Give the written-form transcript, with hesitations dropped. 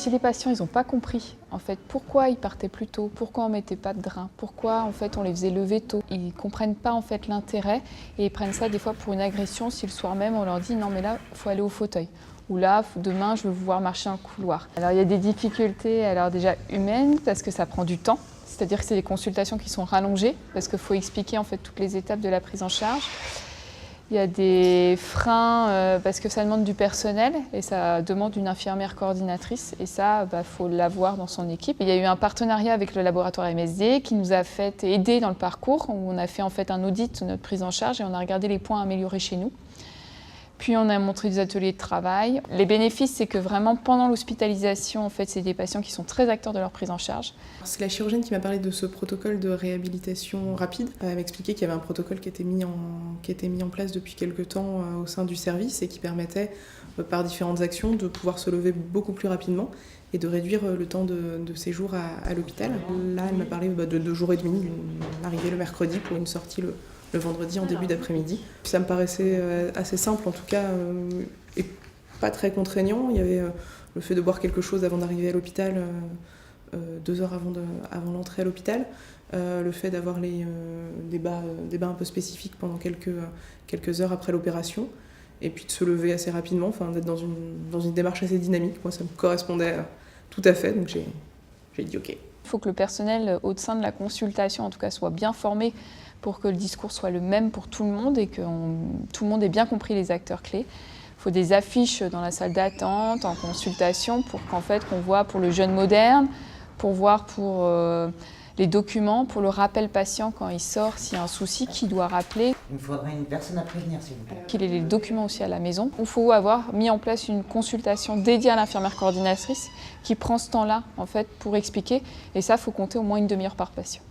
Si les patients ils n'ont pas compris en fait pourquoi ils partaient plus tôt, pourquoi on ne mettait pas de drain, pourquoi en fait on les faisait lever tôt, ils ne comprennent pas en fait l'intérêt et ils prennent ça des fois pour une agression si le soir même on leur dit non mais là il faut aller au fauteuil. Ou là, demain, je veux vous voir marcher un couloir. Alors, il y a des difficultés alors déjà humaines parce que ça prend du temps. C'est-à-dire que c'est des consultations qui sont rallongées parce qu'il faut expliquer en fait toutes les étapes de la prise en charge. Il y a des freins parce que ça demande du personnel et ça demande une infirmière coordinatrice et ça, faut l'avoir dans son équipe. Il y a eu un partenariat avec le laboratoire MSD qui nous a fait aider dans le parcours où on a fait en fait un audit de notre prise en charge et on a regardé les points à améliorer chez nous. Puis on a montré des ateliers de travail. Les bénéfices, c'est que vraiment pendant l'hospitalisation, en fait, c'est des patients qui sont très acteurs de leur prise en charge. C'est la chirurgienne qui m'a parlé de ce protocole de réhabilitation rapide. Elle m'a expliqué qu'il y avait un protocole qui était mis en place depuis quelques temps au sein du service et qui permettait, par différentes actions, de pouvoir se lever beaucoup plus rapidement et de réduire le temps de séjour à l'hôpital. Là, elle m'a parlé de 2 jours et demi, d'une arrivée le mercredi pour une sortie le vendredi en début d'après-midi. Ça me paraissait assez simple en tout cas et pas très contraignant. Il y avait le fait de boire quelque chose avant d'arriver à l'hôpital, 2 heures avant l'entrée à l'hôpital, le fait d'avoir des bains un peu spécifiques pendant quelques heures après l'opération et puis de se lever assez rapidement, d'être dans une démarche assez dynamique. Moi ça me correspondait tout à fait, donc j'ai dit ok. Il faut que le personnel au sein de la consultation en tout cas soit bien formé pour que le discours soit le même pour tout le monde et que tout le monde ait bien compris les acteurs clés. Il faut des affiches dans la salle d'attente, en consultation, pour qu'on voit pour le jeune moderne, pour voir pour les documents, pour le rappel patient quand il sort, s'il y a un souci, qui doit rappeler. Il me faudrait une personne à prévenir, s'il vous plaît. Qu'il ait les documents aussi à la maison. Il faut avoir mis en place une consultation dédiée à l'infirmière coordinatrice qui prend ce temps-là en fait, pour expliquer. Et ça, il faut compter au moins une demi-heure par patient.